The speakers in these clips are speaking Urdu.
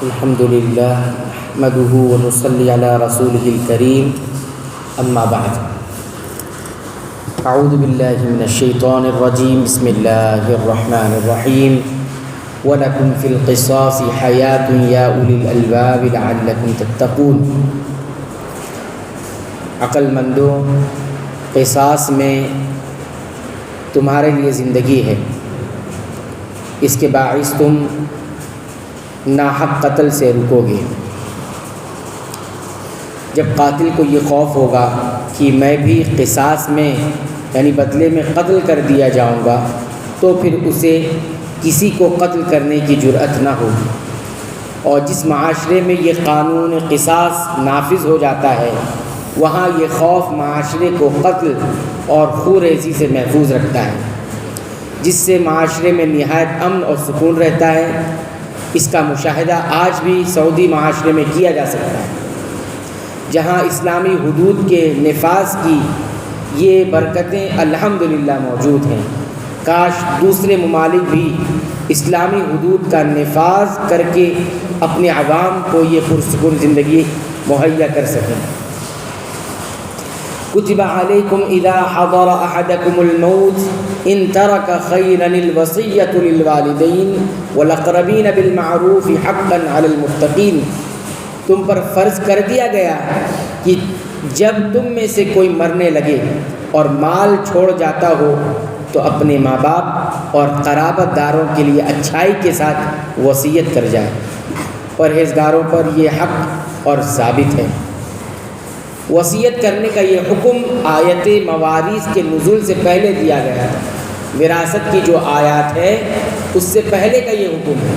الحمد للہ نحمده ونصلی علی رسوله الکریم اما بعد اعوذ باللہ من الشیطان الرجیم بسم اللہ الرحمن الرحیم وَلَكُمْ فِي الْقِصَاصِ حَيَاةٌ يَا أُولِي الْأَلْبَابِ لَعَلَّكُمْ تَتَّقُونَ۔ عقل مندوں، قصاص میں تمہارے لیے زندگی ہے، اس کے باعث تم ناحق قتل سے رکو گے۔ جب قاتل کو یہ خوف ہوگا کہ میں بھی قصاص میں یعنی بدلے میں قتل کر دیا جاؤں گا، تو پھر اسے کسی کو قتل کرنے کی جرأت نہ ہوگی۔ اور جس معاشرے میں یہ قانون قصاص نافذ ہو جاتا ہے، وہاں یہ خوف معاشرے کو قتل اور خونریزی سے محفوظ رکھتا ہے، جس سے معاشرے میں نہایت امن اور سکون رہتا ہے۔ اس کا مشاہدہ آج بھی سعودی معاشرے میں کیا جا سکتا ہے، جہاں اسلامی حدود کے نفاذ کی یہ برکتیں الحمدللہ موجود ہیں۔ کاش دوسرے ممالک بھی اسلامی حدود کا نفاذ کر کے اپنے عوام کو یہ پرسکون زندگی مہیا کر سکیں۔ کتب علیکم اذا حضر احدکم الموت ان ترک خیرا الوصیۃ للوالدین والاقربین بالمعروف حقا علی المتقین۔ تم پر فرض کر دیا گیا کہ جب تم میں سے کوئی مرنے لگے اور مال چھوڑ جاتا ہو تو اپنے ماں باپ اور قرابت داروں کے لیے اچھائی کے ساتھ وصیت کر جائے۔ پرہیزگاروں پر یہ حق اور ثابت ہے۔ وصیت کرنے کا یہ حکم آیت مواریث کے نزول سے پہلے دیا گیا تھا۔ وراثت کی جو آیات ہے اس سے پہلے کا یہ حکم ہے،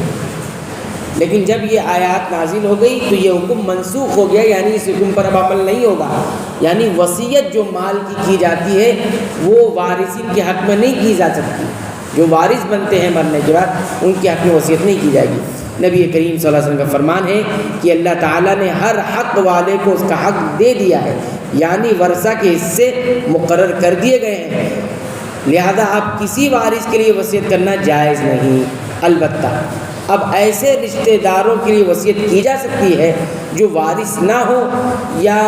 لیکن جب یہ آیات نازل ہو گئی تو یہ حکم منسوخ ہو گیا، یعنی اس حکم پر اب عمل نہیں ہوگا۔ یعنی وصیت جو مال کی جاتی ہے وہ وارثین کے حق میں نہیں کی جا سکتی۔ جو وارث بنتے ہیں مرنے کے بعد ان کے حق میں وصیت نہیں کی جائے گی۔ نبی کریم صلی اللہ علیہ وسلم کا فرمان ہے کہ اللہ تعالیٰ نے ہر حق والے کو اس کا حق دے دیا ہے، یعنی ورثہ کے حصے مقرر کر دیے گئے ہیں، لہذا اب کسی وارث کے لیے وصیت کرنا جائز نہیں۔ البتہ اب ایسے رشتہ داروں کے لیے وصیت کی جا سکتی ہے جو وارث نہ ہو یا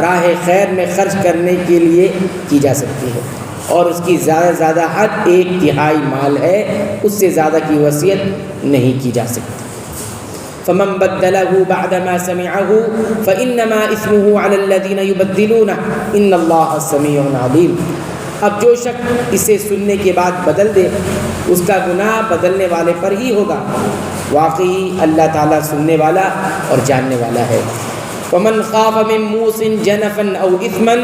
راہ خیر میں خرچ کرنے کے لیے کی جا سکتی ہے، اور اس کی زیادہ سے زیادہ حد 1/3 مال ہے، اس سے زیادہ کی وصیت نہیں کی جا سکتی۔ فمن بدله بعدما سمعه فإنما إثمه على الذين يبدلونه إن الله سميع عليم۔ اب جو شخص اسے سننے کے بعد بدل دے اس کا گناہ بدلنے والے پر ہی ہوگا، واقعی اللہ تعالیٰ سننے والا اور جاننے والا ہے۔ ومن خاف من موص جنفا او اثما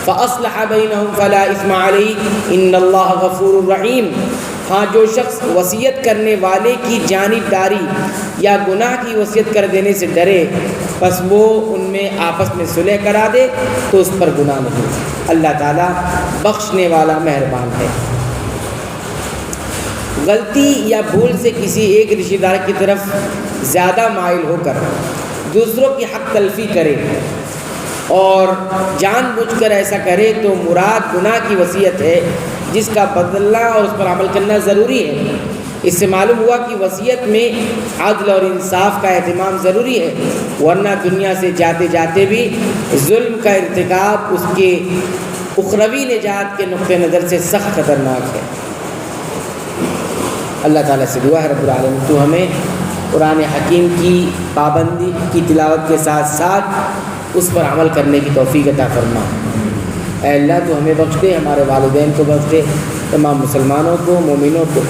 فاصلح بينهم فلا اثم عليه ان الله غفور رحیم۔ ہاں جو شخص وصیت کرنے والے کی جانبداری یا گناہ کی وصیت کر دینے سے ڈرے پس وہ ان میں آپس میں صلح کرا دے تو اس پر گناہ نہیں۔ اللہ تعالیٰ بخشنے والا مہربان ہے۔ غلطی یا بھول سے کسی ایک رشتہ دار کی طرف زیادہ مائل ہو کر دوسروں کی حق تلفی کرے اور جان بوجھ کر ایسا کرے تو مراد گناہ کی وصیت ہے، جس کا بدلنا اور اس پر عمل کرنا ضروری ہے۔ اس سے معلوم ہوا کہ وصیت میں عدل اور انصاف کا اہتمام ضروری ہے، ورنہ دنیا سے جاتے جاتے بھی ظلم کا ارتکاب اس کے اخروی نجات کے نقطہ نظر سے سخت خطرناک ہے۔ اللہ تعالیٰ سے دعا ہے رب العالمین تو ہمیں قرآن حکیم کی پابندی کی تلاوت کے ساتھ ساتھ اس پر عمل کرنے کی توفیق عطا فرما۔ اے اللہ تو ہمیں بخش دے، ہمارے والدین کو بخش دے، تمام مسلمانوں کو، مومنوں کو،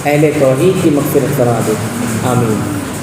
اہل توحید کی مغفرت فرما دے، آمین۔